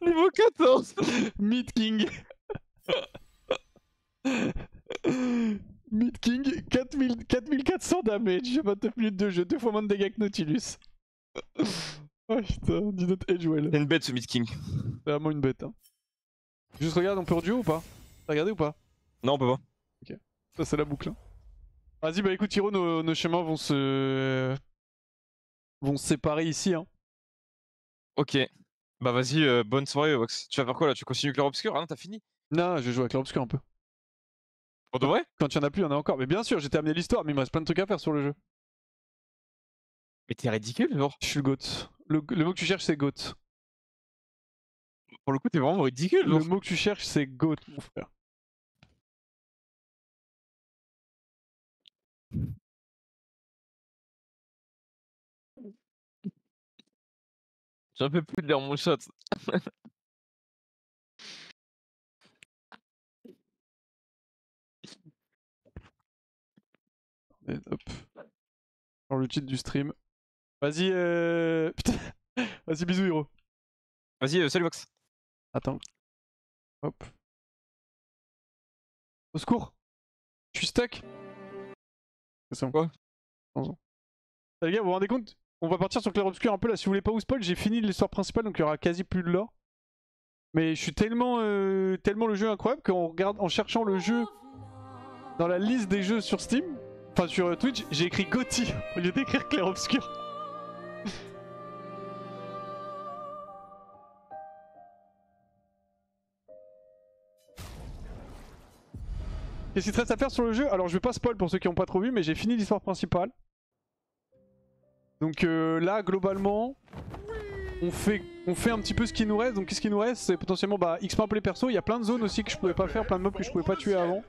Niveau 14. Meat King. Meat King, 4400 damage, 29 minutes de jeu, 2 fois moins de dégâts que Nautilus. Oh putain, du not edge well. C'est une bête ce Mid King. C'est vraiment une bête. Hein. Juste regarde, on peut reduo ou pas? T'as regardé ou pas? Non, on peut pas. Ok, ça c'est la boucle. Hein. Vas-y, bah écoute, Hiro, nos chemins vont se séparer ici. Hein. Ok. Bah vas-y, bonne soirée Vox. Tu vas faire quoi là? Tu continues Clair Obscur? Ah non, t'as fini? Non, je vais jouer avec l'obscur un peu. Pour de vrai? Quand il y en a plus, il y en a encore. Mais bien sûr, j'ai terminé l'histoire, mais il me reste plein de trucs à faire sur le jeu. Mais t'es ridicule, genre. Je suis le GOAT. Le mot que tu cherches, c'est GOAT. Pour le coup, t'es vraiment ridicule, Le genre. mot que tu cherches, c'est GOAT, mon frère. J'en peux plus de lire mon chat. Et hop. Dans le titre du stream. Vas-y, putain. Vas-y, bisous, Hiro. Vas-y, salut Vox. Attends. Hop. Au secours. Je suis stuck. C'est bon. Quoi? Les gars, vous vous rendez compte? On va partir sur Clair Obscur un peu là. Si vous voulez pas vous spoil, j'ai fini l'histoire principale donc il y aura quasi plus de lore. Mais je suis tellement le jeu incroyable qu'en regarde, en cherchant le jeu dans la liste des jeux sur Steam, enfin sur Twitch, j'ai écrit GOTY au lieu d'écrire Clair Obscur. Qu'est-ce qu'il te reste à faire sur le jeu? Alors je vais pas spoil pour ceux qui n'ont pas trop vu, mais j'ai fini l'histoire principale. Donc là, globalement, on fait un petit peu ce qui nous reste. Donc qu'est-ce qui nous reste? C'est potentiellement XP un peu les persos. Il y a plein de zones aussi que je pouvais pas faire, plein de mobs que je pouvais pas tuer avant.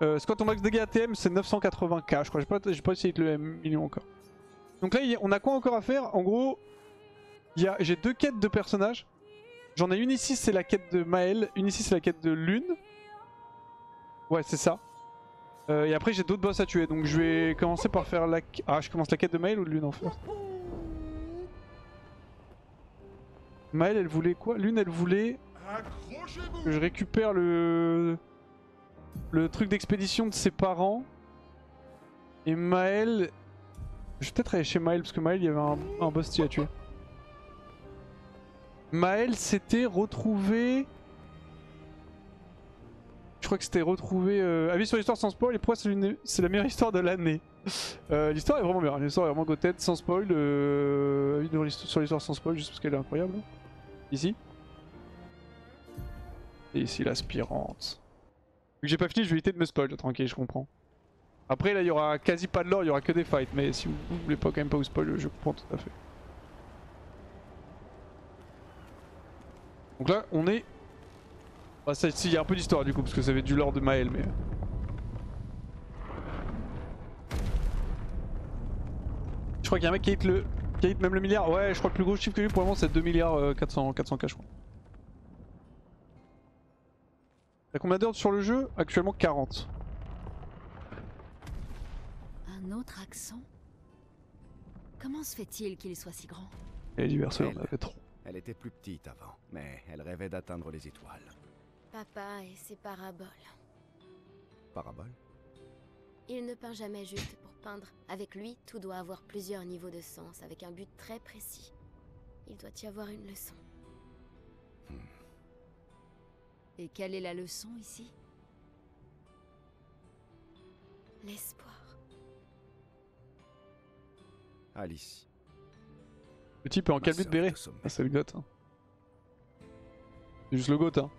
C'est quoi ton max dégâts ATM? C'est 980k, je crois. J'ai pas essayé de le million encore. Donc là, on a quoi encore à faire? En gros, j'ai 2 quêtes de personnages. J'en ai une ici, c'est la quête de Maël. Une ici, c'est la quête de Lune. Ouais, c'est ça. Et après, j'ai d'autres boss à tuer. Donc je vais commencer par faire la... Ah, je commence la quête de Maël ou de Lune en fait? Maël, elle voulait quoi? Lune, elle voulait que je récupère le truc d'expédition de ses parents. Et Maël... Je vais peut-être aller chez Maël parce que Maël, il y avait un boss à tuer. Maël, c'était retrouver... Je crois que c'était retrouver... Avis sur l'histoire sans spoil et pourquoi c'est la meilleure histoire de l'année. L'histoire est vraiment bien, l'histoire est vraiment go-tête, sans spoil. Avis sur l'histoire sans spoil, juste parce qu'elle est incroyable. Ici. Et ici l'aspirante. Vu que j'ai pas fini, je vais éviter de me spoil, tranquille, je comprends. Après là il y aura quasi pas de lore, il y aura que des fights, mais si vous voulez pas quand même pas vous spoil, je comprends tout à fait. Donc là on est... Ah, ça, il y a un peu d'histoire du coup, parce que ça fait du lore de Maël, mais... Je crois qu'il y a un mec qui hit même le milliard. Ouais, je crois que le plus gros chiffre que j'ai eu pour le moment c'est 2 milliards 400k je crois. T'as combien d'heures sur le jeu? Actuellement 40. Un autre accent? Comment se fait-il qu'il soit si grand? Et divers, on avait trop. Elle était plus petite avant, mais elle rêvait d'atteindre les étoiles. Papa et ses paraboles. Parabole? Il ne peint jamais juste pour peindre. Avec lui, tout doit avoir plusieurs niveaux de sens, avec un but très précis. Il doit y avoir une leçon. Et quelle est la leçon ici? L'espoir. Alice. Le type est en calbut de béret. Ah, c'est le goth. Hein. C'est juste le goth. Hein.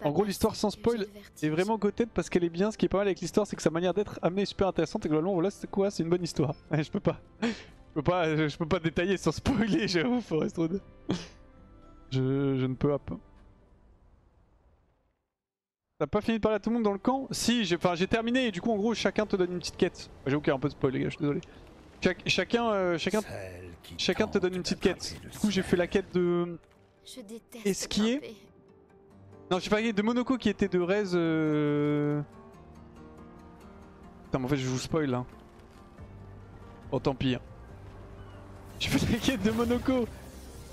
En gros, l'histoire sans spoil est vraiment gothette parce qu'elle est bien. Ce qui est pas mal avec l'histoire, c'est que sa manière d'être amenée est super intéressante. Et globalement, voilà, c'est quoi? C'est une bonne histoire. Je peux pas. Je peux pas détailler sans spoiler, j'avoue, Forest Road. Je ne peux pas. T'as pas fini de parler à tout le monde dans le camp? Si, j'ai terminé et du coup, en gros, chacun te donne une petite quête. J'avoue qu'il y a un peu de spoil, les gars, je suis désolé. Chacun te donne une petite quête. Du coup, j'ai fait la quête de... Je déteste Esquier. grimper. Non, j'ai fait la quête de Monoko qui était de Rez... Putain, mais en fait, je vous spoil là. Oh, tant pis. Hein. J'ai fait la quête de Monoko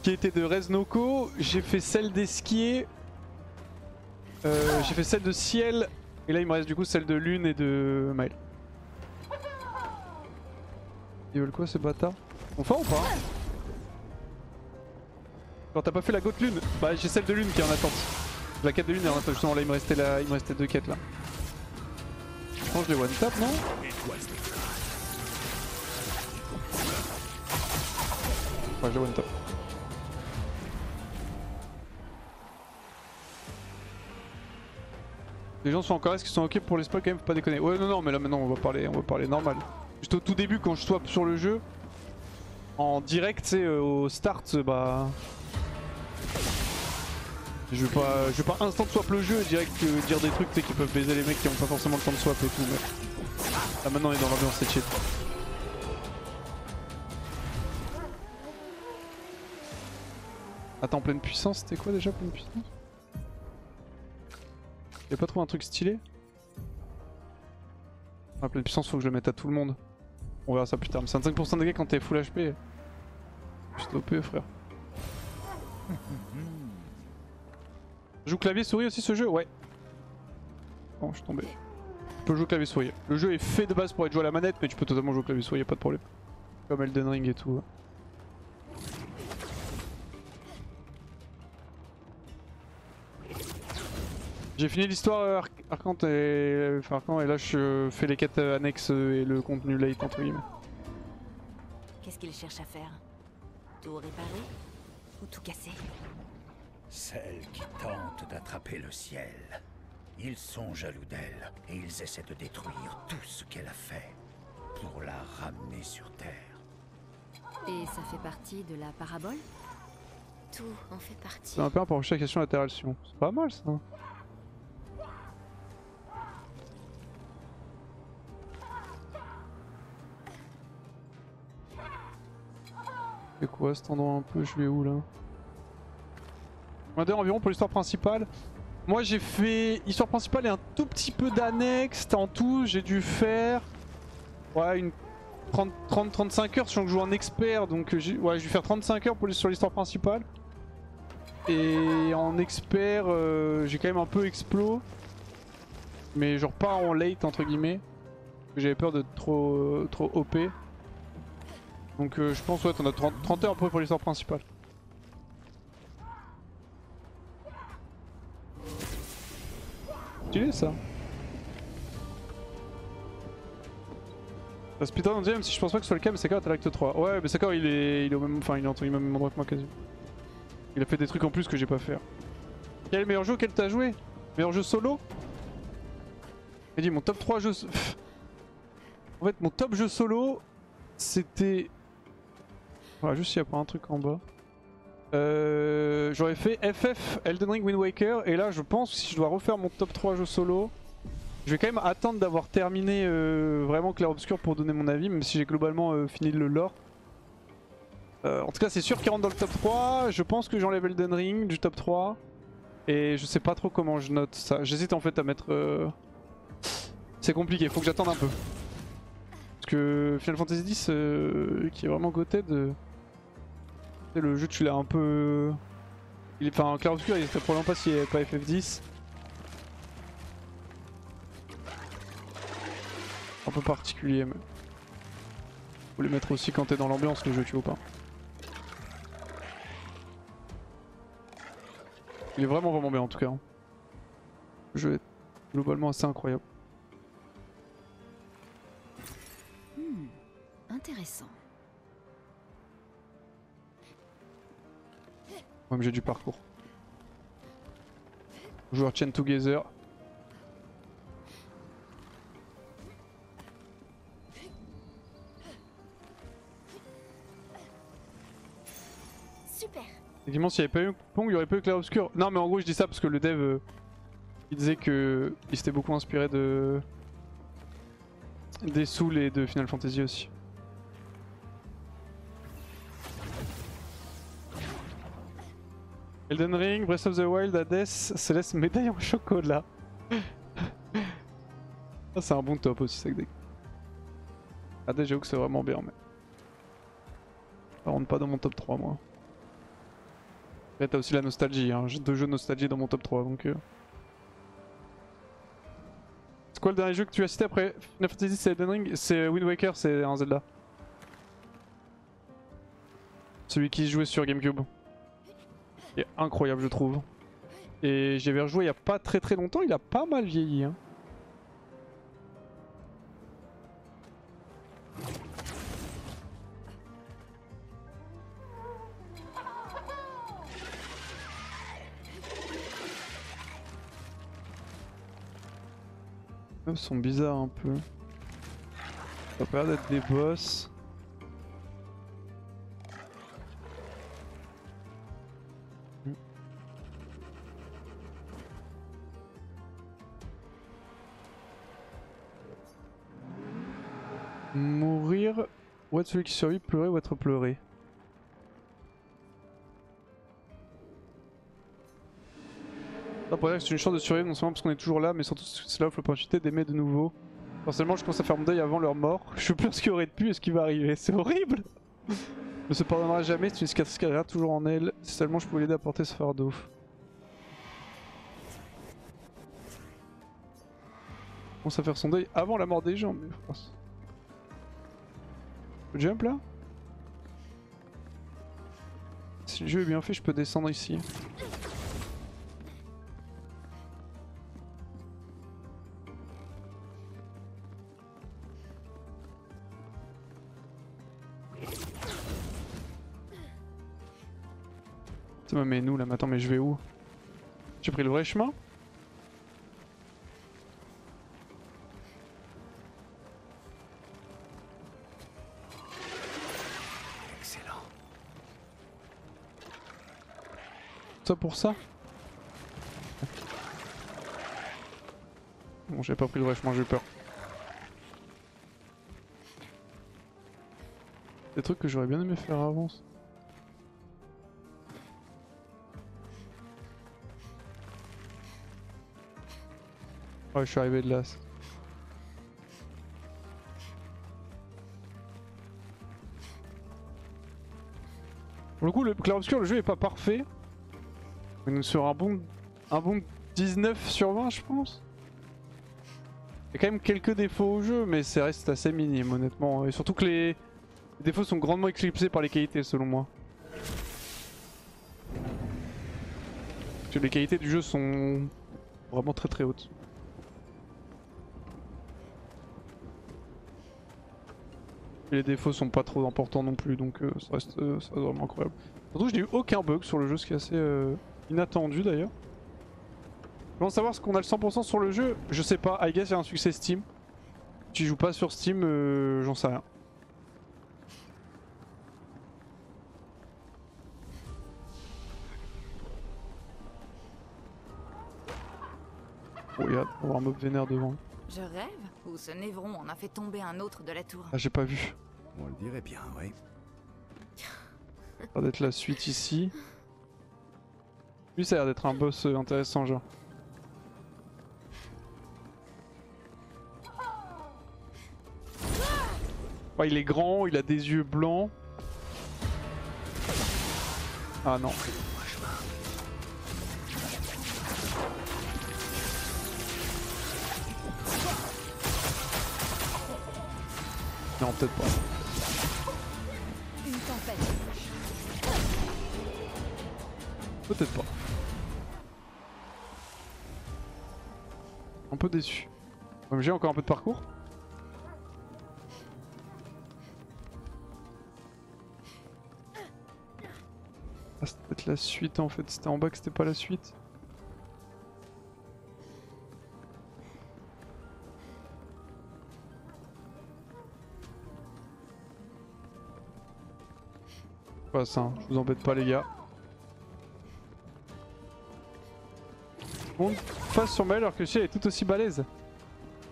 qui était de Reznoko. J'ai fait celle d'Esquier. J'ai fait celle de Ciel. Et là il me reste du coup celle de Lune et de Maël. Ils veulent quoi ces bâtards? On fait ou pas? Quand t'as pas fait la Goth Lune? Bah j'ai celle de Lune qui est en attente. La quête de Lune est en attente, justement là il me restait deux quêtes là. Je pense que je les one tap non? Ouais je les one tap. Les gens sont encore est-ce qu'ils sont ok pour les spoils quand même, faut pas déconner. Ouais non mais là maintenant on va parler normal. Juste au tout début quand je swap sur le jeu, en direct tu sais au start bah... Je vais pas instant swap le jeu et direct dire des trucs qui peuvent baiser les mecs qui ont pas forcément le temps de swap et tout mais... Là maintenant on est dans l'ambiance c'est chill. Attends pleine puissance c'était quoi déjà pleine puissance? Y'a pas trop un truc stylé? Ah pleine puissance faut que je le mette à tout le monde. On verra ça plus tard. Mais 55% de dégâts quand t'es full HP. Juste OP frère. Joue clavier souris aussi ce jeu? Ouais. Oh je suis tombé. Tu peux jouer clavier souris. Le jeu est fait de base pour être joué à la manette mais tu peux totalement jouer clavier souris, y'a pas de problème. Comme Elden Ring et tout. J'ai fini l'histoire Arcant et là je fais les quêtes annexes et le contenu late entre guillemets. Qu'est-ce qu'il cherche à faire? Tout réparer? Ou tout casser? Celles qui tentent d'attraper le ciel. Ils sont jaloux d'elle et ils essaient de détruire tout ce qu'elle a fait pour la ramener sur Terre. Et ça fait partie de la parabole? Tout en fait partie. C'est un peu pour chaque question latérale Sion. C'est pas mal ça. C'est quoi cet endroit un peu? Je vais où là? Environ pour l'histoire principale. Moi j'ai fait histoire principale et un tout petit peu d'annexe. En tout j'ai dû faire ouais une 30-35 heures sachant que je joue en expert donc j'ai dû faire 35 heures sur l'histoire principale. Et en expert j'ai quand même un peu explo. Mais genre pas en late entre guillemets. J'avais peur de trop OP. Donc je pense ouais t'en as 30 heures après pour l'histoire principale. Stylé ça. La speedrun on dit même si je pense pas que ce soit le cas mais Sakar est à l'acte 3. Ouais mais Sakar il est au même. Enfin il est entre guillemets au même endroit que moi quasi. Il a fait des trucs en plus que j'ai pas fait. Quel est le meilleur jeu auquel t'as joué? Meilleur jeu solo? Il dit mon top 3 jeux. En fait mon top jeu solo c'était. Voilà juste s'il y a pas un truc en bas. J'aurais fait FF, Elden Ring, Wind Waker et là je pense que si je dois refaire mon top 3 jeux solo, je vais quand même attendre d'avoir terminé vraiment Clair Obscur pour donner mon avis même si j'ai globalement fini le lore. En tout cas c'est sûr qu'il rentre dans le top 3, je pense que j'enlève Elden Ring du top 3 et je sais pas trop comment je note ça, j'hésite en fait à mettre... C'est compliqué, faut que j'attende un peu. Parce que Final Fantasy X qui est vraiment goated... Le jeu tu l'as un peu... Enfin Clair Obscur il serait probablement pas s'il n'y avait pas FF10. Un peu particulier mais... Faut les mettre aussi quand t'es dans l'ambiance le jeu tu vois pas. Il est vraiment bien en tout cas. Le jeu est globalement assez incroyable. Intéressant. Même j'ai du parcours. Joueur Chain Together. Super. Effectivement s'il n'y avait pas eu Pong il y aurait pas eu Clair Obscur. Non mais en gros je dis ça parce que le dev il disait que il s'était beaucoup inspiré de... des Souls et de Final Fantasy aussi. Elden Ring, Breath of the Wild, Hades, Céleste, médaille en chocolat. Ah, c'est un bon top aussi, ça. Hades, j'avoue que c'est vraiment bien, mais ça rentre pas dans mon top 3, moi. Là t'as aussi la nostalgie, hein. J'ai 2 jeux de nostalgie dans mon top 3 donc... C'est quoi le dernier jeu que tu as cité après Final Fantasy? C'est Elden Ring? C'est Wind Waker, c'est un Zelda. Celui qui se jouait sur Gamecube. Il est incroyable je trouve. Et j'y avais rejoué il y a pas très longtemps, il a pas mal vieilli. Hein. Ils sont bizarres un peu. Ça a pas l'air d'être des boss. Mourir ou être celui qui survit, pleurer ou être pleuré. Ça pourrait dire que c'est une chance de survivre non seulement parce qu'on est toujours là mais surtout cela offre l'opportunité d'aimer de nouveau. Forcément je commence à faire mon deuil avant leur mort. Je sais plus ce qui aurait pu et ce qui va arriver, c'est horrible. Ne se pardonnera jamais, c'est une cicatrice qui restera toujours en elle. Si seulement je pouvais l'aider à porter ce fardeau. On commence à faire son deuil avant la mort des gens mais France. Jump là? Si le jeu est bien fait, je peux descendre ici. Ça me met nous là, mais attends, mais je vais où? J'ai pris le vrai chemin? Ça pour ça? Bon, j'ai pas pris le vrai chemin, j'ai eu peur. Des trucs que j'aurais bien aimé faire avant. Ouais, je suis arrivé de là. Pour le coup, le Clair Obscur, le jeu est pas parfait. Donc sur un bon 19 sur 20 je pense. Il y a quand même quelques défauts au jeu mais ça reste assez minime honnêtement. Et surtout que les défauts sont grandement éclipsés par les qualités selon moi. Parce que les qualités du jeu sont vraiment très hautes. Et les défauts sont pas trop importants non plus donc ça reste vraiment incroyable. Surtout je n'ai eu aucun bug sur le jeu, ce qui est assez inattendu d'ailleurs. Je veux savoir ce qu'on a le 100% sur le jeu, je sais pas, I guess il y a un succès Steam. Si tu joues pas sur Steam, j'en sais rien. Oh regarde, on va avoir un mob vénère devant. Je rêve ou ce Névron en a fait tomber un autre de la tour? Ah j'ai pas vu. On le dirait bien, oui. Ça a l'air d'être la suite ici. Lui ça a l'air d'être un boss intéressant genre. Ouais, il est grand, il a des yeux blancs. Ah non. Non, peut-être pas. Une tempête. Peut-être pas. Un peu déçu. J'ai encore un peu de parcours. Ah, c'était peut-être la suite en fait, c'était en bas que c'était pas la suite. Pas ça, hein. Je vous embête pas les gars. On face sur Maël alors que Ciel est tout aussi balèze.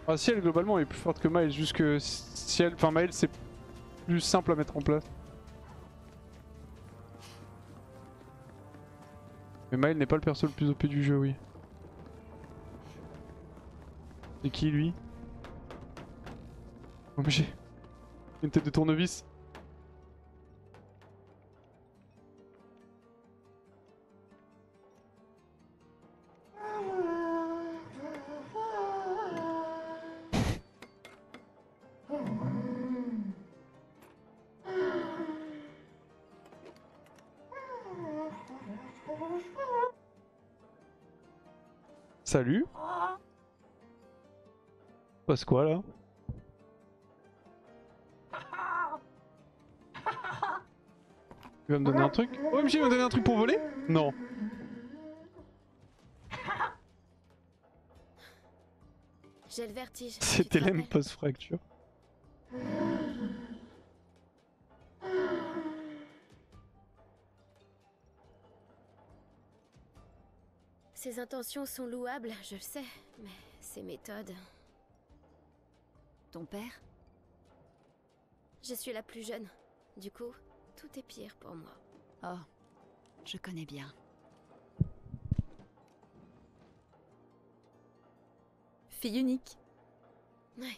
Enfin, Ciel globalement est plus forte que Maël, juste que Ciel, enfin Maël c'est plus simple à mettre en place. Mais Maël n'est pas le perso le plus OP du jeu, oui. C'est qui lui? Oh mais j'ai une tête de tournevis. Salut. Passe quoi là? Tu vas me donner un truc? OMG, il va me donner un truc pour voler? Non. J'ai le vertige. C'était tu te l'aime rappelles? post-fracture. Ses intentions sont louables, je le sais, mais ses méthodes... Ton père? Je suis la plus jeune. Du coup, tout est pire pour moi. Oh, je connais bien. Fille unique. Ouais,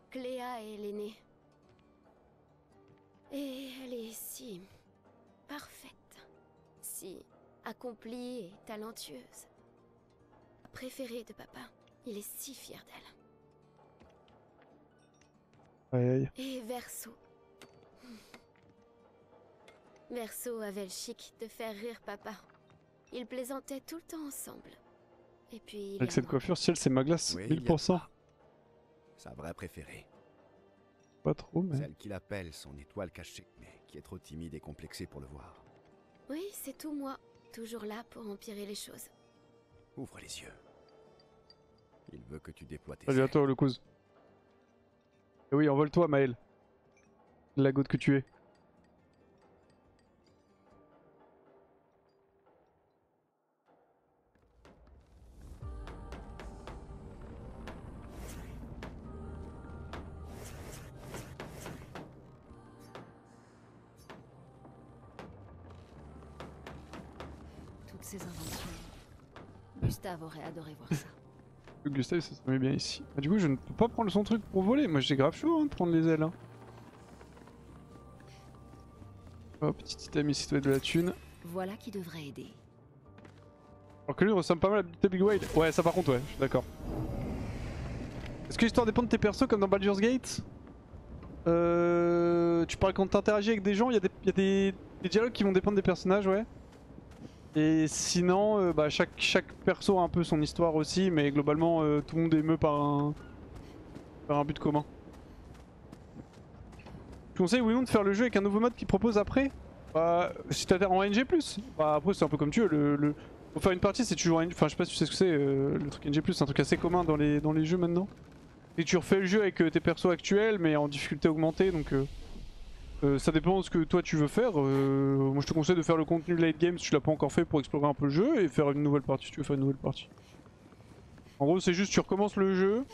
Cléa est l'aînée. Et elle est si... parfaite. Si accomplie et talentueuse. Préférée de papa. Il est si fier d'elle. Aïe aïe. Et Verso. Verso avait le chic de faire rire papa. Ils plaisantaient tout le temps ensemble. Et puis... Avec cette coiffure, ciel, c'est ma glace. Oui, il y a 1000%. pas. Sa vraie préférée. Pas trop, mais. Celle qu'il appelle son étoile cachée, mais qui est trop timide et complexée pour le voir. Oui, c'est tout moi. Toujours là pour empirer les choses. Ouvre les yeux. Il veut que tu déploies tes Salut à ailes. toi, le cousin. Et oui, envole-toi, Maël. La goutte que tu es. Toutes ces inventions. Gustave aurait adoré voir ça. Gustave, ça se met bien ici. Bah, du coup, je ne peux pas prendre son truc pour voler. Moi, j'ai grave chaud hein, de prendre les ailes. Hein. Oh, petit item ici, ça doit être de la thune. Voilà qui devrait aider. Alors que lui, il ressemble pas mal à Big Wild. Ouais, ça par contre, ouais, je suis d'accord. Est-ce que l'histoire dépend de tes persos comme dans Baldur's Gate? Tu parles quand t'interagis avec des gens, il y a des dialogues qui vont dépendre des personnages, ouais. Et sinon, bah, chaque perso a un peu son histoire aussi, mais globalement, tout le monde est émeu par un but commun. Tu conseilles oui ou non de faire le jeu avec un nouveau mode qui propose après? Bah, si t'adhères en NG+, bah après c'est un peu comme tu veux, pour faire une partie c'est toujours enfin je sais pas si tu sais ce que c'est, le truc NG+, c'est un truc assez commun dans les jeux maintenant. Et tu refais le jeu avec tes persos actuels mais en difficulté augmentée, donc ça dépend de ce que toi tu veux faire. Moi je te conseille de faire le contenu late game si tu l'as pas encore fait pour explorer un peu le jeu et faire une nouvelle partie si tu veux faire une nouvelle partie. En gros c'est juste tu recommences le jeu,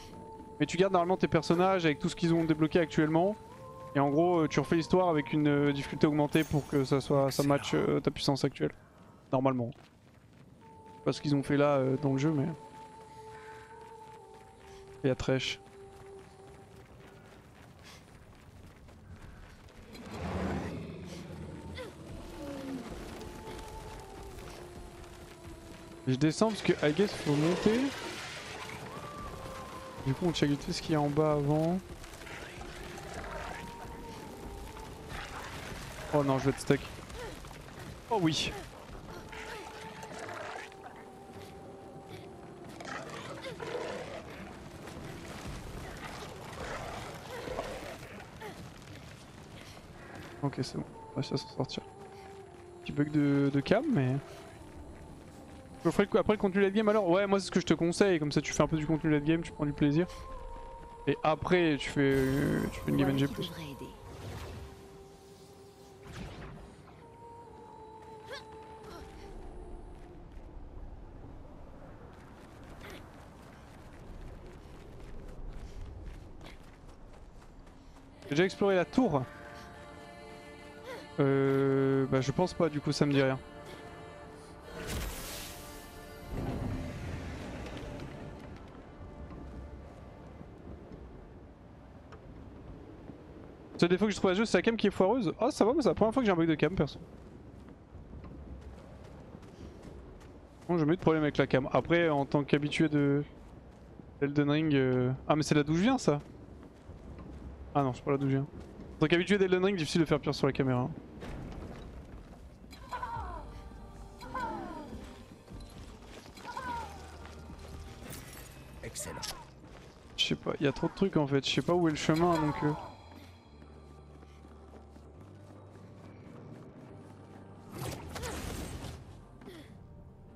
mais tu gardes normalement tes personnages avec tout ce qu'ils ont débloqué actuellement. Et en gros tu refais l'histoire avec une difficulté augmentée pour que ça matche ta puissance actuelle. Normalement. Je sais pas ce qu'ils ont fait là dans le jeu mais... Il y a Thresh. Je descends parce que I guess faut monter. Du coup on check vite fait ce qu'il y a en bas avant. Oh non, je vais être stuck. Oh oui. Ok, c'est bon. On va réussir à s'en sortir. Petit bug de cam, mais... Je ferai après le contenu late game alors? Ouais, moi c'est ce que je te conseille. Comme ça tu fais un peu du contenu late game, tu prends du plaisir. Et après tu fais une game NG+. Qui devrait aider. J'ai déjà exploré la tour. Bah je pense pas, du coup ça me dit rien. C'est des fois que je trouve à jeu, c'est la cam qui est foireuse. Ah ça va, mais c'est la première fois que j'ai un bug de cam perso. Bon, j'ai jamais eu de problème avec la cam. Après en tant qu'habitué de Elden Ring... Ah mais c'est là d'où je viens ça? Ah non, c'est pas là d'où je viens. En tant qu'habitué d'Elden Ring, difficile de faire pire sur la caméra. Excellent. Je sais pas, il y a trop de trucs en fait, je sais pas où est le chemin donc...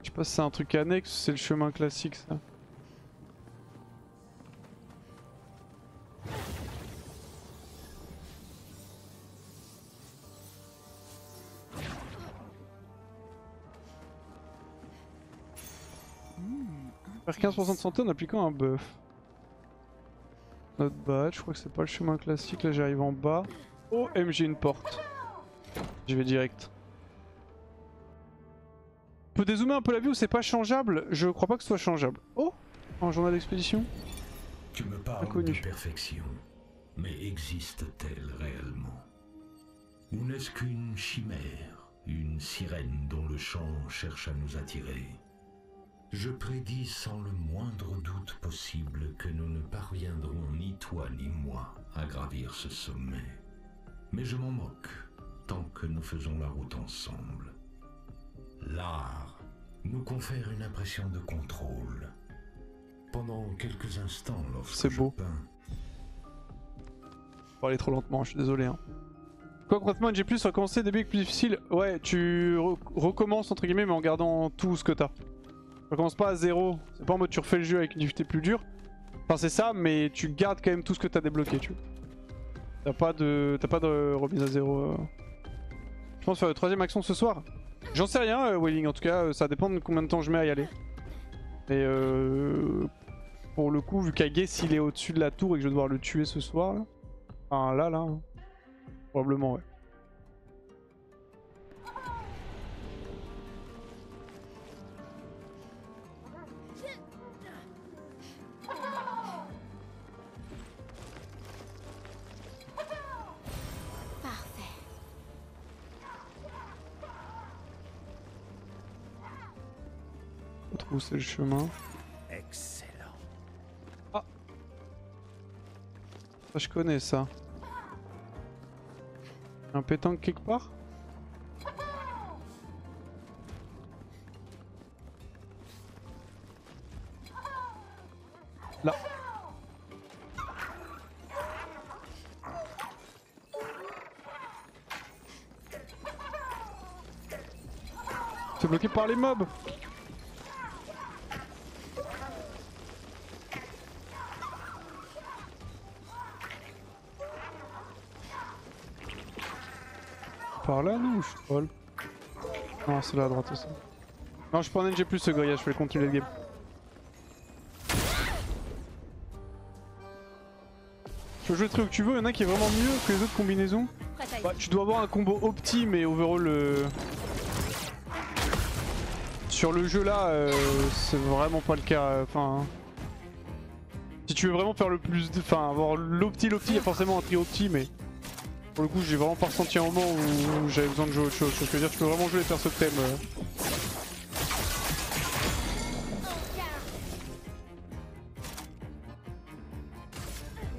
Je sais pas si c'est un truc annexe ou c'est le chemin classique ça. Faire 15% de santé en appliquant un buff. Notre badge, je crois que c'est pas le chemin classique, là j'arrive en bas. Oh MG une porte. Je vais direct. On peut dézoomer un peu la vue ou c'est pas changeable? Je crois pas que ce soit changeable. Oh, un journal d'expédition. Tu me parles Inconnu. de perfection, mais existe-t-elle réellement? Ou n'est-ce qu'une chimère, une sirène dont le chant cherche à nous attirer? Je prédis sans le moindre doute possible que nous ne parviendrons ni toi ni moi à gravir ce sommet. Mais je m'en moque, tant que nous faisons la route ensemble. L'art nous confère une impression de contrôle. Pendant quelques instants, lorsque C'est beau. je peins, Faut aller trop lentement, je suis désolé. Hein. Quoi concrètement, NG+, recommencer début avec plus difficile. Ouais, tu recommences entre guillemets, mais en gardant tout ce que t'as. Tu recommences pas à zéro. C'est pas en mode tu refais le jeu avec une difficulté plus dure. Enfin, c'est ça, mais tu gardes quand même tout ce que t'as débloqué, tu vois. T'as pas de remise à zéro. Je pense faire le 3ème action ce soir. J'en sais rien, Wailing, en tout cas, ça dépend de combien de temps je mets à y aller. Et pour le coup, vu qu'Agues il est au-dessus de la tour et que je vais devoir le tuer ce soir, là. Enfin, là, hein. Probablement, ouais. Parfait. Faut trousser le chemin. Excellent. Ça, je connais ça. Un pétanque quelque part? Là. C'est bloqué par les mobs. Par là non, je suis troll. Non, c'est là à droite aussi. Non, je prends un NG+, ce grillage, je vais continuer le game. Tu peux jouer le truc que tu veux, il y en a qui est vraiment mieux que les autres combinaisons. Bah, tu dois avoir un combo opti, mais overall sur le jeu là, c'est vraiment pas le cas. Enfin, si tu veux vraiment faire le plus, enfin avoir l'opti, il y a forcément un tri opti, mais pour le coup, j'ai vraiment pas ressenti un moment où j'avais besoin de jouer autre chose. Je veux dire, tu peux vraiment jouer les persos que t'aimes.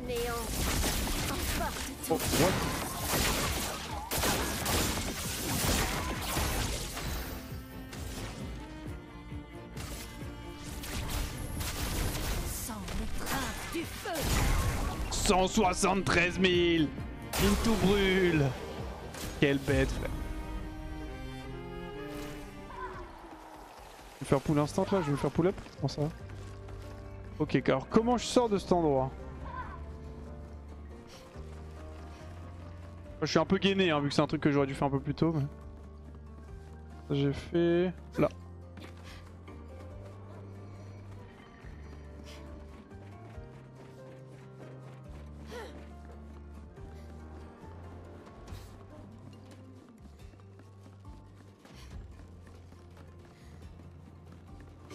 Néant. Oh, what? Sans le train du feu. 173 000. Il tout brûle. Quelle bête, frère. Je vais faire pull instant là, je vais me faire pull up. Comment ça va? Ok, alors comment je sors de cet endroit? Je suis un peu gainé hein, vu que c'est un truc que j'aurais dû faire un peu plus tôt. Mais... j'ai fait là.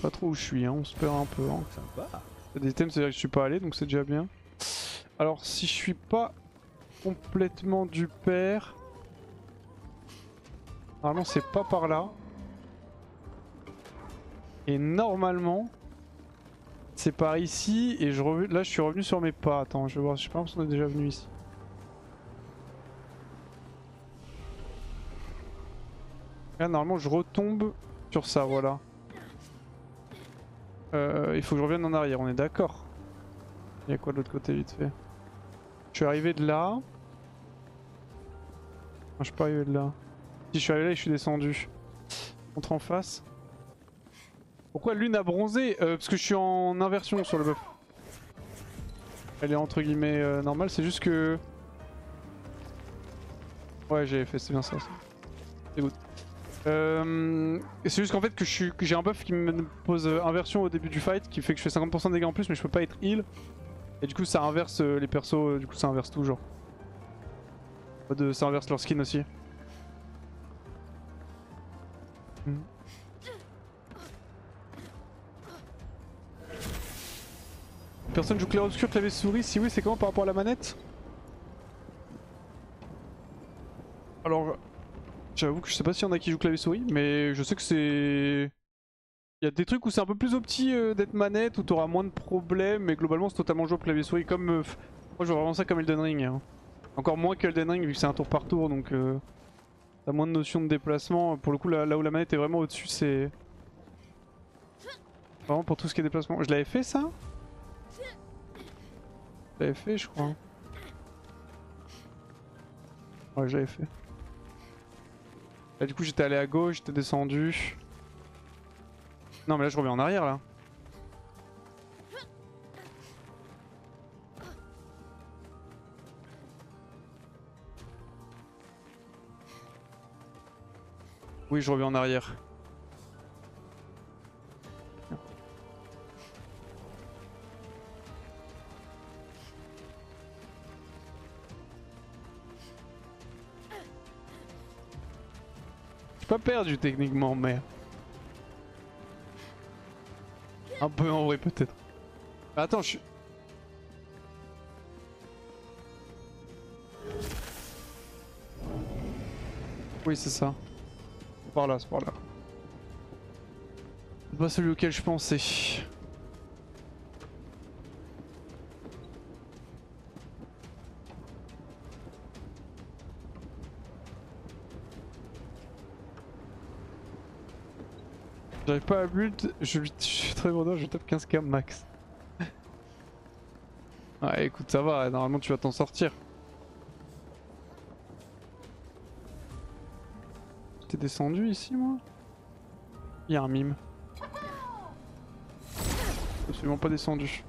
Pas trop où je suis, hein, on se perd un peu. Hein. Sympa. Il y a des thèmes, c'est-à-dire que je suis pas allé, donc c'est déjà bien. Alors si je suis pas complètement du pair, normalement c'est pas par là. Et normalement c'est par ici et là je suis revenu sur mes pas. Attends, je vais voir, je sais pas si on est déjà venu ici. Là normalement je retombe sur ça, voilà. Il faut que je revienne en arrière, on est d'accord. Il y a quoi de l'autre côté vite fait? Je suis arrivé de là. Non, je suis pas arrivé de là. Si je suis arrivé là et je suis descendu. Contre en face. Pourquoi lune a bronzé? Parce que je suis en inversion sur le buff. Elle est entre guillemets normale, c'est juste que... Ouais j'ai fait, c'est bien ça. C'est good. C'est juste qu'en fait que j'ai un buff qui me pose inversion au début du fight qui fait que je fais 50% de dégâts en plus mais je peux pas être heal. Et du coup ça inverse les persos, du coup ça inverse tout genre. Ça inverse leur skin aussi. Personne joue clair obscur, clavier souris? Si oui, c'est comment par rapport à la manette? Alors, j'avoue que je sais pas s'il y en a qui jouent clavier souris, mais je sais que c'est... Il y a des trucs où c'est un peu plus opti d'être manette, où t'auras moins de problèmes, mais globalement c'est totalement jouable clavier souris, comme... moi je vois vraiment ça comme Elden Ring. Hein. Encore moins qu'Elden Ring vu que c'est un tour par tour, donc t'as moins de notion de déplacement. Pour le coup, là où la manette est vraiment au-dessus, c'est... Vraiment pour tout ce qui est déplacement. Je l'avais fait ça? Je l'avais fait je crois. Ouais je l'avais fait. Là du coup j'étais allé à gauche, j'étais descendu. Non mais là je reviens en arrière là. Oui je reviens en arrière. Pas perdu techniquement mais... Un peu en vrai peut-être. Attends je suis... Oui c'est ça. C'est par là, c'est par là. C'est pas celui auquel je pensais. J'arrive pas à build, je suis très bon, je tape 15k max. Ouais écoute ça va, normalement tu vas t'en sortir. J'étais descendu ici moi? Il y a un mime. Absolument pas descendu.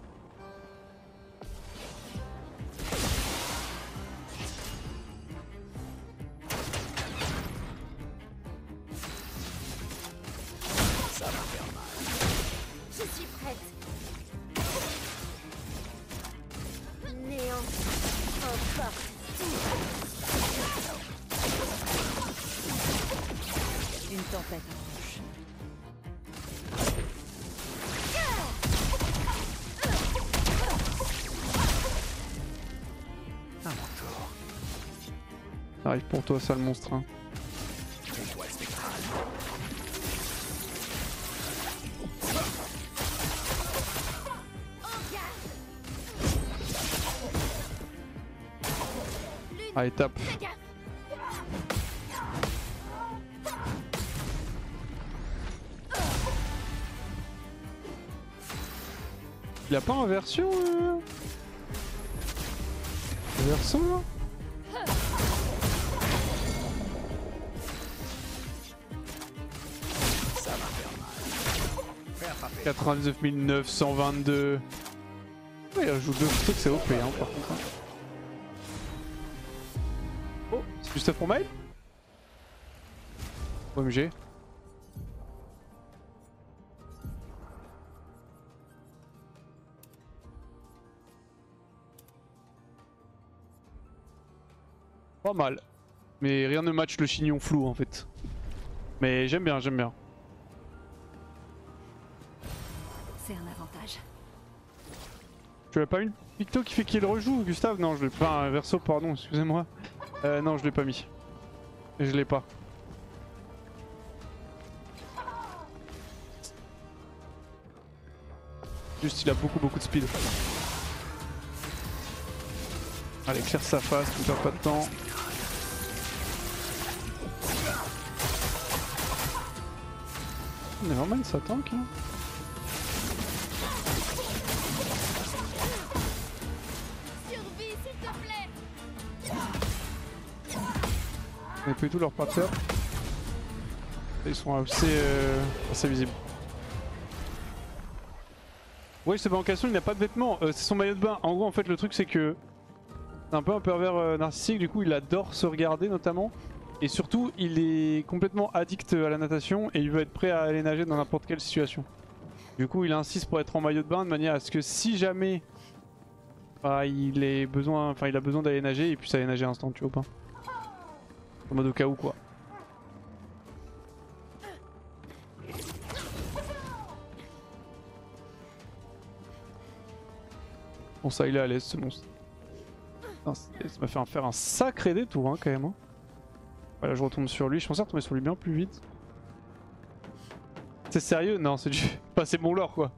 Arrive pour toi, sale monstre. Hein. Allez, tape. Il a pas inversion Inversion là? Ça va faire mal. 99 922. Ouais, il joue 2 trucs, c'est OP hein, par contre. Oh, c'est juste pour mail? OMG. Pas mal. Mais rien ne match le chignon flou en fait. Mais j'aime bien, j'aime bien. C'est un avantage. Tu l'as pas mis le picto qui fait qu'il rejoue, Gustave? Non, je l'ai pas. Un verso, pardon, excusez-moi. Non, je l'ai pas mis. Je l'ai pas. Juste, il a beaucoup de speed. Allez, claire sa face, ne perds pas de temps. Nevermind, ça tank. Hein. connais pas du tout leur pattern. Ils sont assez visibles. Ouais, c'est pas en question, il n'a pas de vêtements, c'est son maillot de bain. En gros, en fait, le truc c'est que c'est un peu un pervers narcissique, du coup il adore se regarder notamment. Et surtout, il est complètement addict à la natation et il veut être prêt à aller nager dans n'importe quelle situation. Du coup, il insiste pour être en maillot de bain de manière à ce que si jamais il a besoin d'aller nager, il puisse aller nager instant, tu vois pas. En mode au cas où quoi. Bon ça il est à l'aise ce monstre. Putain, ça m'a fait faire un sacré détour hein, quand même. Hein. Voilà, je retombe sur lui, je pensais retomber sur lui bien plus vite. C'est sérieux? Non, c'est du... Enfin, c'est mon lore quoi.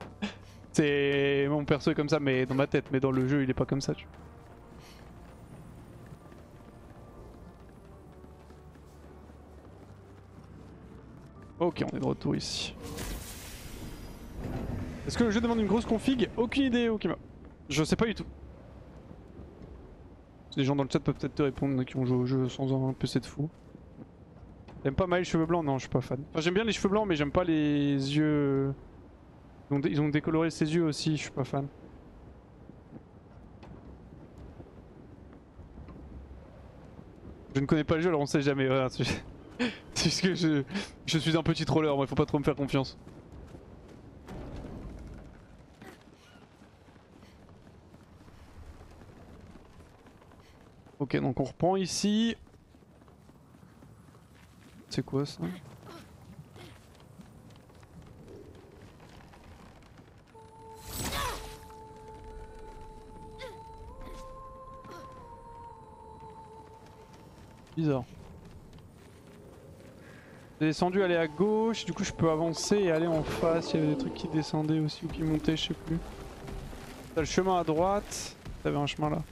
C'est... Mon perso est comme ça mais dans ma tête, mais dans le jeu il est pas comme ça tu vois. Ok, on est de retour ici. Est-ce que le jeu demande une grosse config? Aucune idée, Okima. Je sais pas du tout. Les gens dans le chat peuvent peut-être te répondre qui ont joué au jeu sans un PC de fou. T'aimes pas les cheveux blancs? Non, je suis pas fan. Enfin, j'aime bien les cheveux blancs, mais j'aime pas les yeux. Ils ont décoloré ses yeux aussi, je suis pas fan. Je ne connais pas le jeu, alors on sait jamais. Voilà, c'est juste que je suis un petit troller, moi, faut pas trop me faire confiance. Ok, donc on reprend ici. C'est quoi ça? Bizarre. J'ai descendu, aller à gauche, du coup je peux avancer et aller en face. Il y avait des trucs qui descendaient aussi ou qui montaient, je sais plus. T'as le chemin à droite, t'avais un chemin là.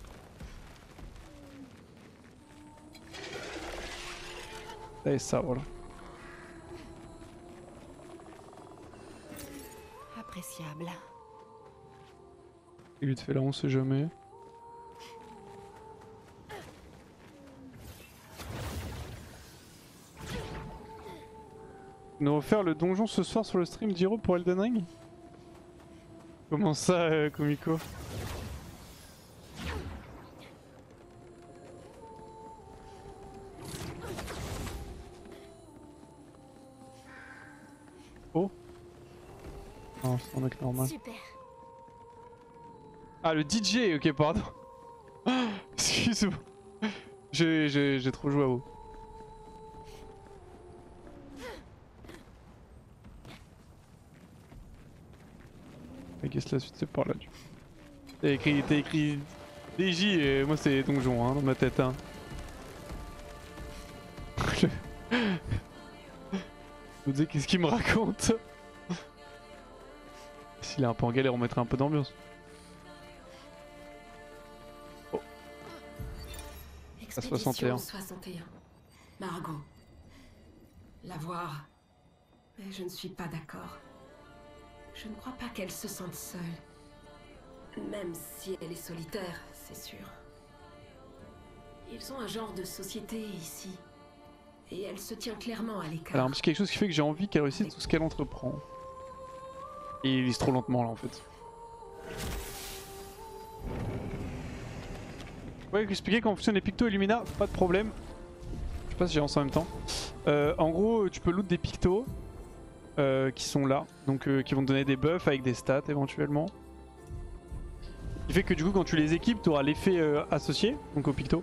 Et ça, voilà. Appréciable. Il lui te fait là, on sait jamais. On va refaire le donjon ce soir sur le stream d'Hiro pour Elden Ring? Comment ça, Komiko? Oh? Non, c'est un mec normal. Super. Ah, le DJ, ok, pardon. Excuse-moi. J'ai trop joué à vous. Qu'est-ce que la suite c'est par là du coup. T'as écrit DJ et moi c'est donjon hein, dans ma tête hein. Je me disais qu'est-ce qu'il me raconte. S'il est un peu en galère on mettrait un peu d'ambiance. Oh. À 61. 61. Margot. La voir. Mais je ne suis pas d'accord. Je ne crois pas qu'elle se sente seule. Même si elle est solitaire, c'est sûr. Ils ont un genre de société ici. Et elle se tient clairement à l'écart. Alors c'est quelque chose qui fait que j'ai envie qu'elle réussisse tout ce qu'elle entreprend. Et il lise trop lentement là en fait. Ouais, expliquer comment fonctionnent les pictos et Lumina, pas de problème. Je sais pas si j'ai lancé en même temps. En gros, tu peux loot des pictos. Qui sont là, donc qui vont te donner des buffs avec des stats éventuellement. Ce qui fait que du coup quand tu les équipes tu auras l'effet associé, donc au picto,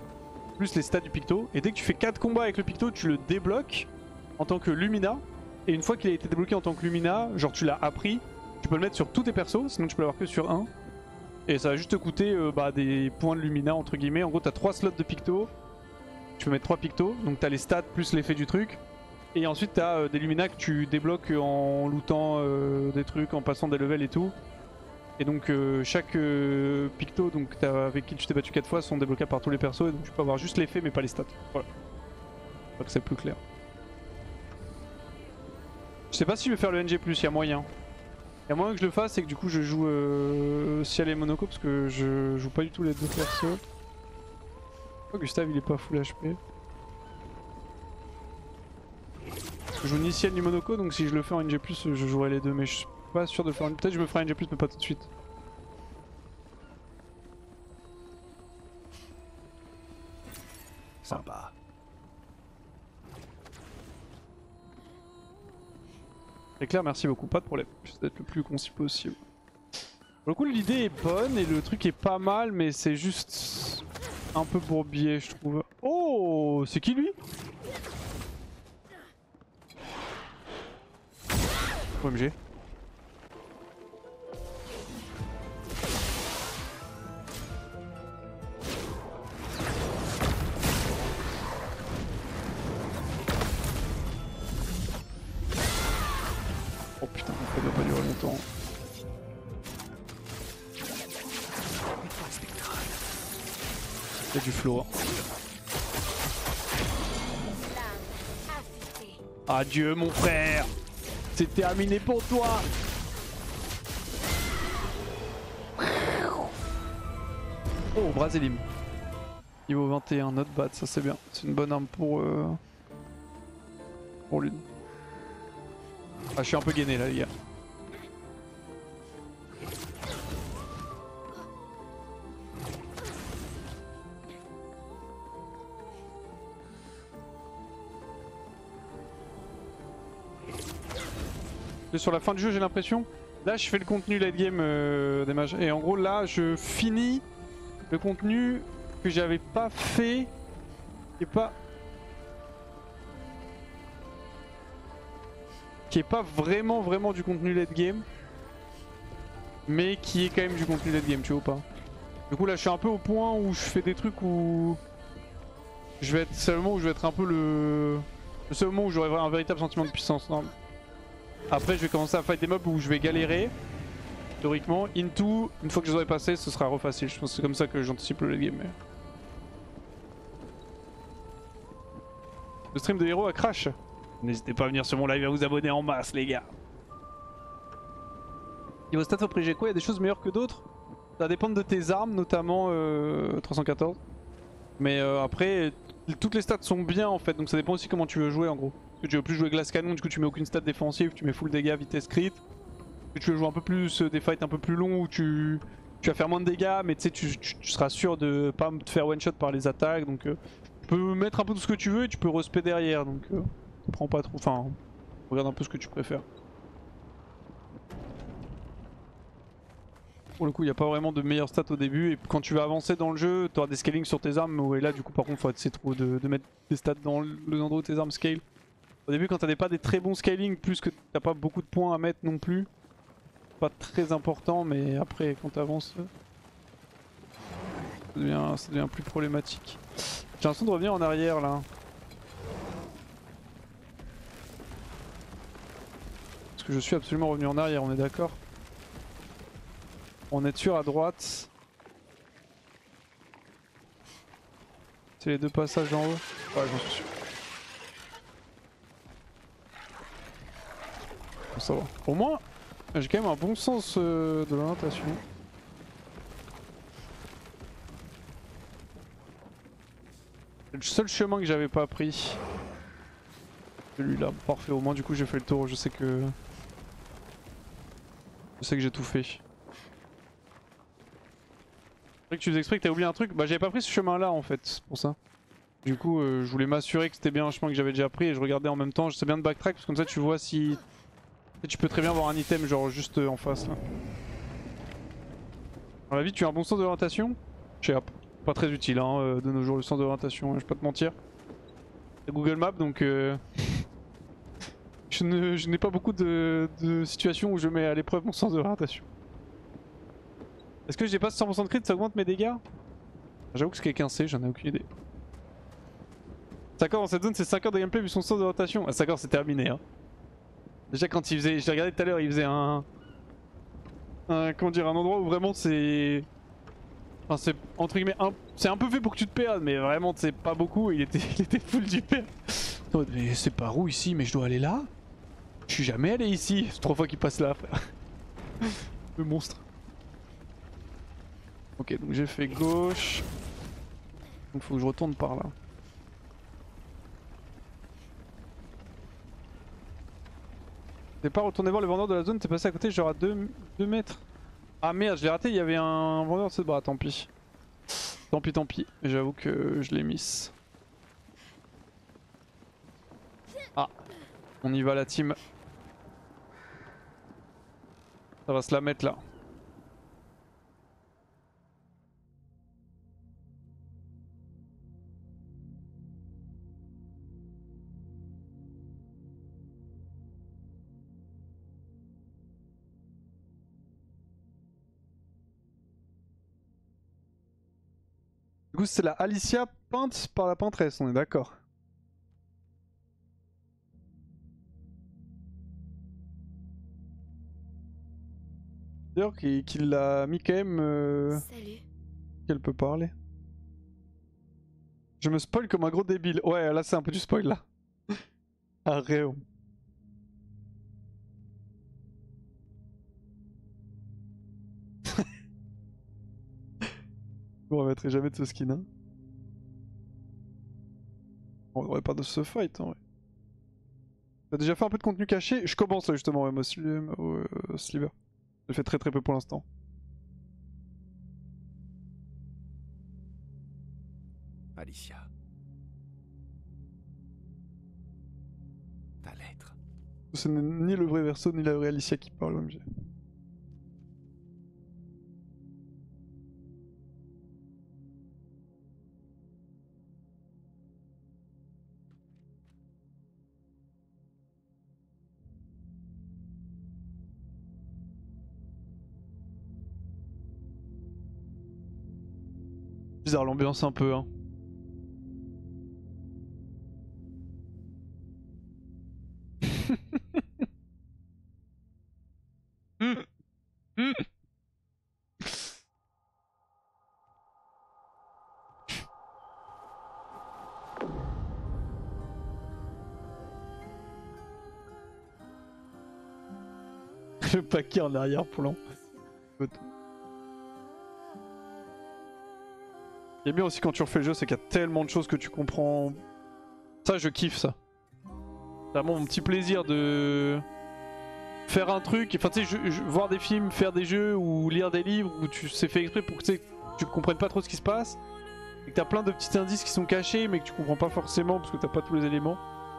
plus les stats du picto, et dès que tu fais 4 combats avec le picto tu le débloques en tant que Lumina, et une fois qu'il a été débloqué en tant que Lumina, genre tu l'as appris, tu peux le mettre sur tous tes persos, sinon tu peux l'avoir que sur un, et ça va juste te coûter des points de Lumina entre guillemets. En gros t'as 3 slots de picto, tu peux mettre 3 pictos, donc t'as les stats plus l'effet du truc. Et ensuite t'as des Lumina que tu débloques en lootant des trucs, en passant des levels et tout. Et donc chaque picto donc avec qui tu t'es battu 4 fois sont débloquables par tous les persos. Et donc tu peux avoir juste l'effet mais pas les stats. Voilà. J'espère que c'est plus clair. Je sais pas si je vais faire le NG+, il y a moyen. Il y a moyen que je le fasse et que du coup je joue Ciel et Monaco parce que je joue pas du tout les deux persos. Oh, Gustave il est pas full HP. Je joue ni Ciel ni Monaco, donc si je le fais en NG+, je jouerai les deux, mais je suis pas sûr de faire une... Peut-être je me ferai NG+, mais pas tout de suite. Sympa. C'est clair, merci beaucoup, pas de problème. J'essaie d'être le plus concis possible. Pour le coup, l'idée est bonne et le truc est pas mal, mais c'est juste un peu bourbier, je trouve. Oh, c'est qui lui? OMG. Oh putain, ça doit pas durer longtemps. Il y a du flow. Adieu mon frère. C'est terminé pour toi. Oh, Brasélim. Niveau 21, not bad, ça c'est bien. C'est une bonne arme pour l'une. Ah, je suis un peu gainé là, les gars. Sur la fin du jeu, j'ai l'impression. Là, je fais le contenu late game des mages. Et en gros, là, je finis le contenu que j'avais pas fait. Qui est pas vraiment du contenu late game. Mais qui est quand même du contenu late game, tu vois ou pas? Du coup, là, je suis un peu au point où je fais des trucs où. Je vais être seulement où je vais être un peu le seul moment où j'aurai un véritable sentiment de puissance. Non. Après je vais commencer à fight des mobs où je vais galérer théoriquement. Into, une fois que je les aurai passés, ce sera refacile. Je pense que c'est comme ça que j'anticipe le late game. Mais... Le stream de héros a crash. N'hésitez pas à venir sur mon live et à vous abonner en masse les gars. Niveau stats au prix quoi, il y a des choses meilleures que d'autres. Ça va dépendre de tes armes, notamment 314. Mais après, toutes les stats sont bien en fait, donc ça dépend aussi comment tu veux jouer en gros. Est-ce que tu veux plus jouer glace canon, du coup tu mets aucune stat défensive, tu mets full dégâts, vitesse crit. Est-ce que tu veux jouer un peu plus des fights un peu plus longs où tu vas faire moins de dégâts, mais tu sais, tu seras sûr de pas te faire one shot par les attaques. Donc tu peux mettre un peu tout ce que tu veux et tu peux respect derrière, donc prends pas trop, enfin regarde un peu ce que tu préfères. Pour le coup, il n'y a pas vraiment de meilleures stats au début, et quand tu vas avancer dans le jeu, tu auras des scalings sur tes armes, et là du coup par contre faut essayer trop de mettre des stats dans l'endroit où tes armes scale. Au début quand t'as pas des très bons scaling, plus que t'as pas beaucoup de points à mettre non plus, pas très important, mais après quand t'avances, ça devient plus problématique. J'ai l'impression de revenir en arrière là. Parce que je suis absolument revenu en arrière, on est d'accord? On est sûr à droite. C'est les deux passages en haut? Ouais, j'en suis sûr. Bon, ça va. Au moins, j'ai quand même un bon sens de l'orientation. C'est le seul chemin que j'avais pas pris. Celui-là, parfait. Au moins, du coup, j'ai fait le tour. Je sais que j'ai tout fait. C'est vrai que tu faisais exprès que t'as oublié un truc. Bah j'avais pas pris ce chemin là en fait, c'est pour ça. Du coup je voulais m'assurer que c'était bien un chemin que j'avais déjà pris et je regardais en même temps. Je sais bien de backtrack parce que comme ça tu vois si... Tu peux très bien avoir un item genre juste en face là. Dans la vie tu as un bon sens d'orientation? Je sais pas très utile hein, de nos jours le sens d'orientation, je vais pas te mentir. C'est Google Maps donc je n'ai pas beaucoup de situations où je mets à l'épreuve mon sens d'orientation. Est-ce que j'ai pas 100% de crit, ça augmente mes dégâts? J'avoue que ce quelqu'un sait, j'en ai aucune idée. 5 heures dans cette zone, c'est 5 heures de gameplay vu son sens de rotation. Ah 5 heures c'est terminé hein. Déjà quand il faisait, je l'ai regardé tout à l'heure, il faisait comment dire, un endroit où vraiment c'est... Enfin c'est entre guillemets, c'est un peu fait pour que tu te perdes, mais vraiment c'est pas beaucoup, il était full du père. Mais c'est par où ici? Mais je dois aller là? Je suis jamais allé ici, c'est 3 fois qu'il passe là frère. Le monstre. Ok, donc j'ai fait gauche. Donc faut que je retourne par là. T'es pas retourné voir le vendeur de la zone, t'es passé à côté genre à 2 mètres. Ah merde, je l'ai raté, il y avait un vendeur de ce bras, tant pis. Tant pis, tant pis. J'avoue que je l'ai miss. Ah, on y va la team. Ça va se la mettre là. Du coup c'est la Alicia peinte par la peintresse, on est d'accord. D'ailleurs qu'il l'a mis quand même Salut. qu'elle peut parler. Je me spoil comme un gros débile. Ouais là c'est un peu du spoil là. Arrête. Je ne remettrai jamais de ce skin hein. On devrait pas de ce fight en vrai. T'as déjà fait un peu de contenu caché? Je commence là justement au Sliver. Je fais très peu pour l'instant. Alicia. Ta lettre. Ce n'est ni le vrai Verso ni la vraie Alicia qui parle OMG. Bizarre l'ambiance un peu hein. Le paquet en arrière-plan. Et bien aussi quand tu refais le jeu, c'est qu'il y a tellement de choses que tu comprends. Ça, je kiffe ça. C'est vraiment mon petit plaisir de faire un truc. Enfin, tu sais, voir des films, faire des jeux ou lire des livres où tu sais fait exprès pour que tu comprennes pas trop ce qui se passe. Et que t'as plein de petits indices qui sont cachés mais que tu comprends pas forcément parce que t'as pas tous les éléments.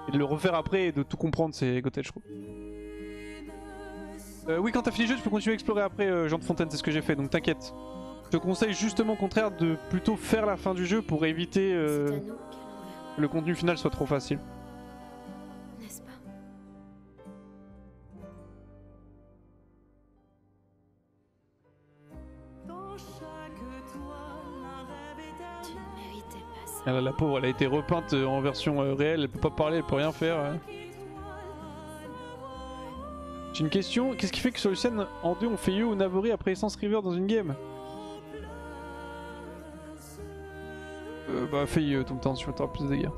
Et de le refaire après et de tout comprendre, c'est Gothel, je trouve. Oui, quand t'as fini le jeu, tu peux continuer à explorer après, Jean de Fontaine, c'est ce que j'ai fait, donc t'inquiète. Je te conseille justement au contraire de plutôt faire la fin du jeu pour éviter C'est à nous qu'elle en veut, que le contenu final soit trop facile. n'est-ce pas? Tu ne méritais pas ça. Ah, la pauvre, elle a été repeinte en version réelle, elle peut pas parler, elle peut rien faire. J'ai une question, qu'est-ce qui fait que sur Lucienne en 2 on fait Yu ou Navori après Essence River dans une game? Bah fais Yu tout le temps, tu vas plus de dégâts.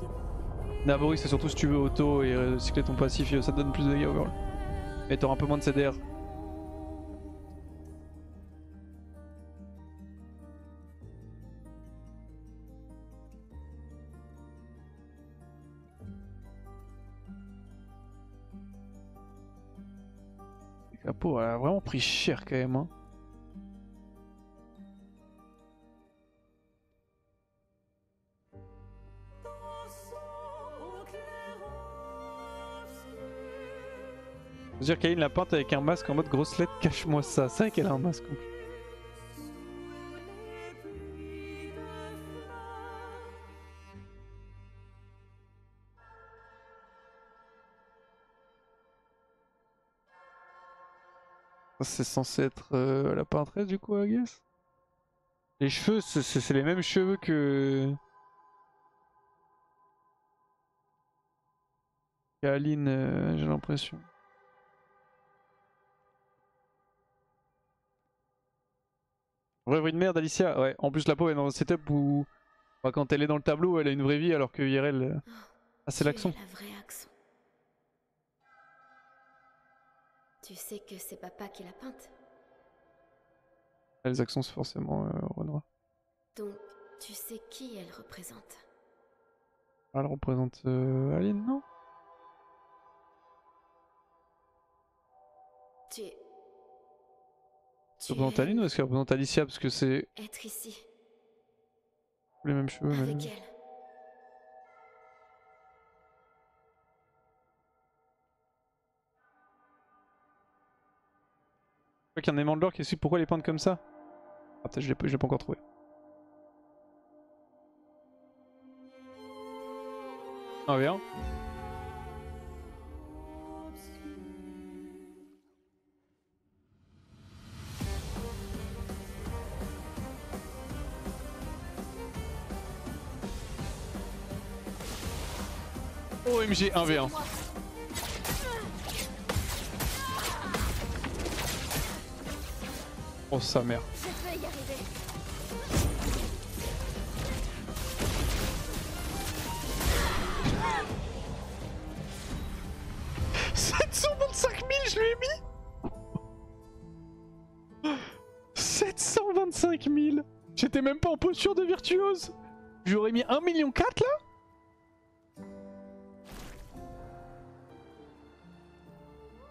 Navori c'est surtout si tu veux auto et recycler ton passif, ça te donne plus de dégâts overall. Mais t'auras un peu moins de CDR. La peau elle a vraiment pris cher quand même hein. C'est-à-dire qu'Aline l'a peinte avec un masque en mode grosse lettre, cache-moi ça. C'est vrai qu'elle a un masque en plus. C'est censé être la peintresse du coup, I guess. Les cheveux, c'est les mêmes cheveux que... Aline, j'ai l'impression. Vraie vie de merde, Alicia. Ouais, en plus la peau elle est dans un setup où bah, quand elle est dans le tableau, elle a une vraie vie alors que IRL... Ah, c'est l'accent. La vraie accent. Tu sais que c'est papa qui l'a peinte. Les accents c'est forcément Renoir. Donc, tu sais qui elle représente. Elle représente Aline, non? Tu... Ça représente Aline ou est-ce qu'elle représente Alicia? Parce que c'est être ici, les mêmes cheveux. avec Mais... elle. Je crois qu'il y a un aimant de l'or qui explique pourquoi les peindre comme ça. Ah peut-être je l'ai pas encore trouvé. Ah bien. OMG 1v1. Oh sa mère. Je peux y arriver. « 725 000 je lui ai mis. 725 000. J'étais même pas en posture de virtuose. J'aurais mis 1,4 million là.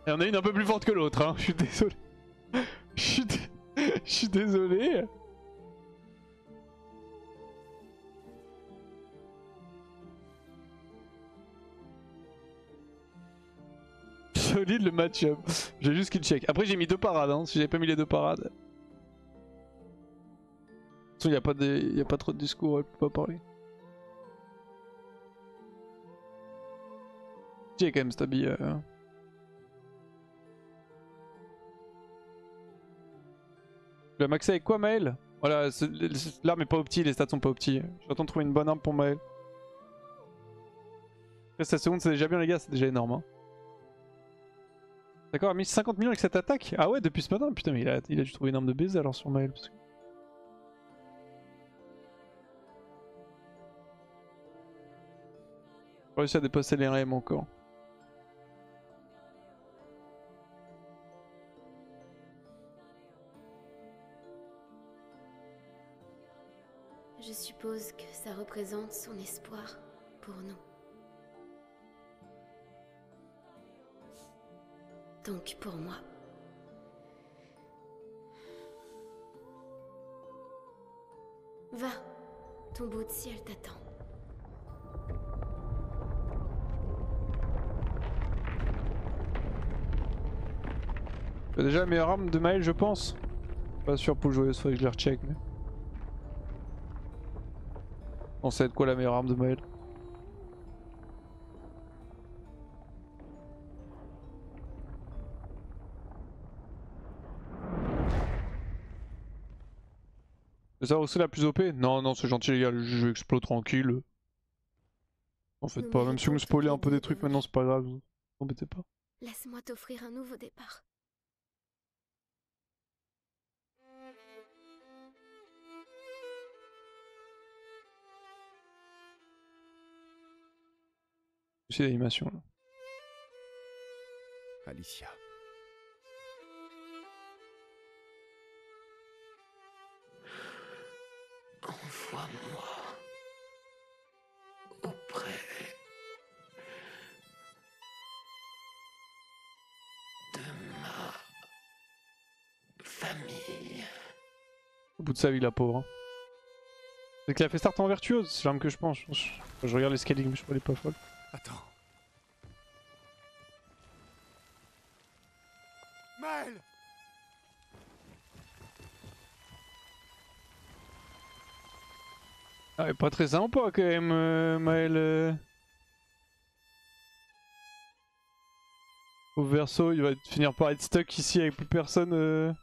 Il y en a une un peu plus forte que l'autre, hein. Je suis désolé. Je suis désolé. Solide le match-up. J'ai juste kill check. Après j'ai mis 2 parades, hein. Si j'avais pas mis les 2 parades. De toute façon y a pas trop de discours, elle peut pas parler. J'ai quand même cet habit. Tu l'as maxé avec quoi Maël? Voilà, l'arme est pas opti, les stats sont pas opti. J'attends de trouver une bonne arme pour Maël. Après 7 secondes c'est déjà bien les gars, c'est déjà énorme. Hein. D'accord, il a mis 50 millions avec cette attaque? Ah ouais, depuis ce matin? Putain, mais il a dû trouver une arme de baiser alors sur Maël. Parce que... J'ai réussi à dépasser les RM encore. Je suppose que ça représente son espoir pour nous. Donc pour moi. Va, ton bout de ciel t'attend. C'est déjà la meilleure arme de Maël je pense. Pas sûr pour le jouer, il faudrait que je les recheck. Mais... On sait de quoi la meilleure arme de Maël. C'est ça aussi la plus OP? Non, non, c'est gentil les gars, le jeu explose tranquille. En fait pas, même si vous me spoilez un peu des trucs maintenant c'est pas grave, vous embêtez pas. Laisse-moi t'offrir un nouveau départ. C'est l'animation là. Alicia. Envoie-moi auprès de ma famille. Au bout de sa vie la pauvre. Hein. C'est qu'il a fait start en virtuose, c'est l'arme que je pense. Je regarde les scaling mais je crois qu'elle est pas folle. Attends. Maël! Ah, elle est pas très sympa quand même, Maël. Au verso, il va finir par être stuck ici avec plus personne.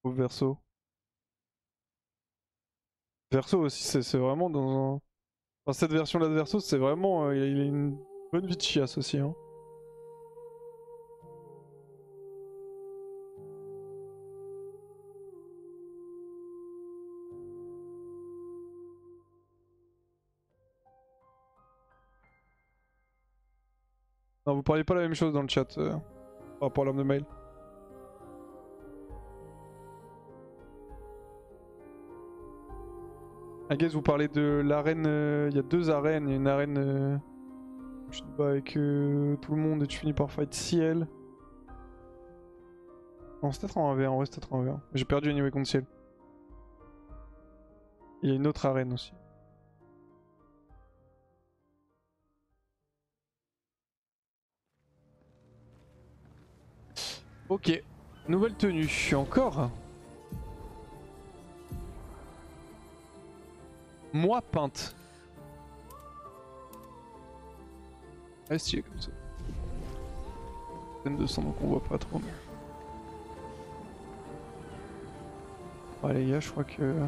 Au verso. Verso aussi, c'est vraiment dans un... Dans cette version là de Verso, c'est vraiment... il a une bonne vie de chiasse aussi. Hein. Non, vous parlez pas la même chose dans le chat par rapport à l'arme de Maël. I guess vous parlez de l'arène, il y a 2 arènes, il y a une arène tu te bats avec tout le monde et tu finis par fight Ciel. Non c'est peut-être en 1v1, en vrai c'est peut-être en 1v1. J'ai perdu anyway contre Ciel. Il y a une autre arène aussi. Ok, nouvelle tenue, encore. Moi peinte. Ah stylé comme ça. 200 donc on voit pas trop. Mais... ouais les gars je crois que...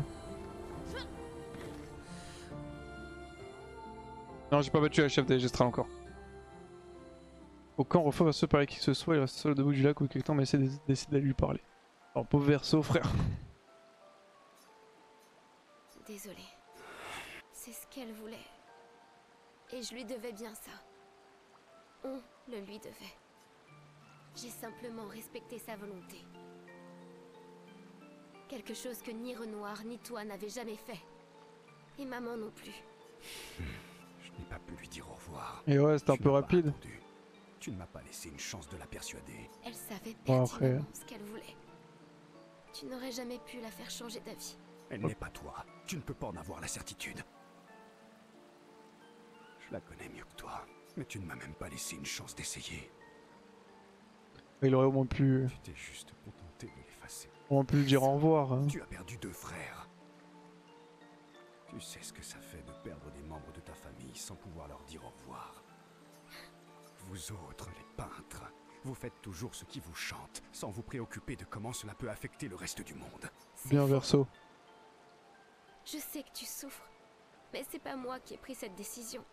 non j'ai pas battu la chef des Gestral encore. Au camp Refo va se parler qui que ce soit, il reste seul debout du lac ou quelque temps mais essaie d'aller lui parler. Alors pauvre Verso frère. Désolée. C'est ce qu'elle voulait. Et je lui devais bien ça. On le lui devait. J'ai simplement respecté sa volonté. Quelque chose que ni Renoir ni toi n'avaient jamais fait. Et maman non plus. Je n'ai pas pu lui dire au revoir. Et ouais c'était un peu rapide. Tu ne m'as pas laissé une chance de la persuader. Elle savait Bon, pertinemment ce qu'elle voulait. Tu n'aurais jamais pu la faire changer d'avis. Elle n'est pas toi. Tu ne peux pas en avoir la certitude. Je la connais mieux que toi. Mais tu ne m'as même pas laissé une chance d'essayer. Il aurait au moins pu... tu t'es juste contenté de l'effacer. au moins pu lui dire au revoir. Hein. Tu as perdu 2 frères. Tu sais ce que ça fait de perdre des membres de ta famille sans pouvoir leur dire au revoir. Vous autres, les peintres, vous faites toujours ce qui vous chante, sans vous préoccuper de comment cela peut affecter le reste du monde. Bien Verso. Je sais que tu souffres, mais c'est pas moi qui ai pris cette décision.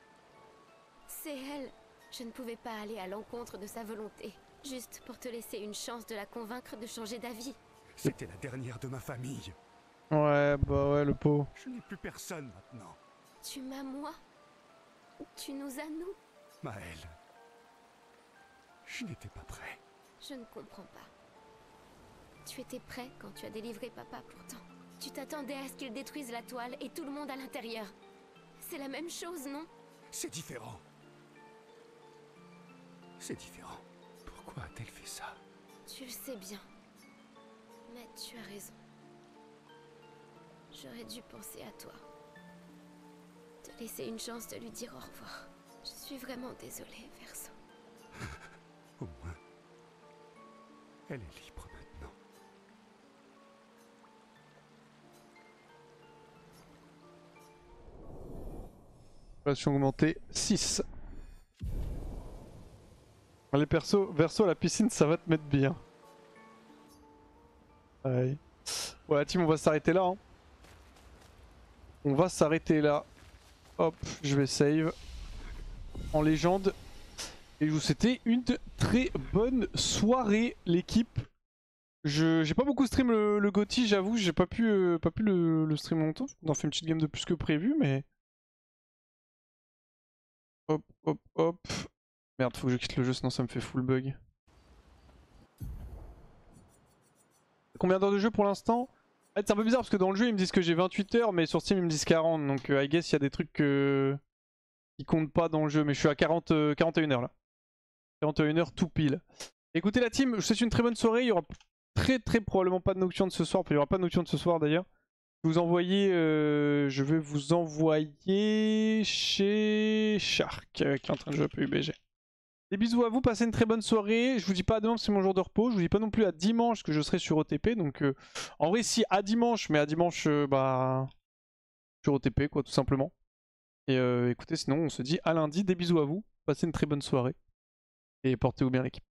C'est elle. Je ne pouvais pas aller à l'encontre de sa volonté, juste pour te laisser une chance de la convaincre de changer d'avis. C'était la dernière de ma famille. Ouais bah ouais le pot. Je n'ai plus personne maintenant. Tu m'as moi. Tu nous as nous. Maël. Je n'étais pas prêt. Je ne comprends pas. Tu étais prêt quand tu as délivré papa pourtant. Tu t'attendais à ce qu'il détruise la toile et tout le monde à l'intérieur. C'est la même chose, non? C'est différent. C'est différent. Pourquoi a-t-elle fait ça? Tu le sais bien. Mais tu as raison. J'aurais dû penser à toi. Te laisser une chance de lui dire au revoir. Je suis vraiment désolée, Verso. Au moins, elle est libre maintenant. Relation augmentée 6. Les persos, Verso à la piscine ça va te mettre bien. Ouais. Ouais la team on va s'arrêter là. Hein. On va s'arrêter là. Hop, je vais save. En légende. Et je vous souhaite une très bonne soirée l'équipe. J'ai pas beaucoup stream le Gotti j'avoue, j'ai pas pu le stream longtemps. On en fait une petite game de plus que prévu mais... Hop hop hop. Merde faut que je quitte le jeu sinon ça me fait full bug. Combien d'heures de jeu pour l'instant? En fait, c'est un peu bizarre parce que dans le jeu ils me disent que j'ai 28 heures mais sur Steam ils me disent 40 donc I guess il y a des trucs qui comptent pas dans le jeu mais je suis à 41 heures là. 41 heures tout pile. Écoutez la team, je vous souhaite une très bonne soirée, il y aura très probablement pas de Nocturne ce soir, il y aura pas de Nocturne ce soir d'ailleurs. Je vais vous envoyer chez Shark qui est en train de jouer à PUBG. Des bisous à vous, passez une très bonne soirée. Je vous dis pas à demain parce que c'est mon jour de repos. Je vous dis pas non plus à dimanche que je serai sur OTP. Donc en vrai si à dimanche, mais à dimanche bah sur OTP quoi tout simplement. Et écoutez sinon on se dit à lundi. Des bisous à vous, passez une très bonne soirée. Et portez-vous bien l'équipe.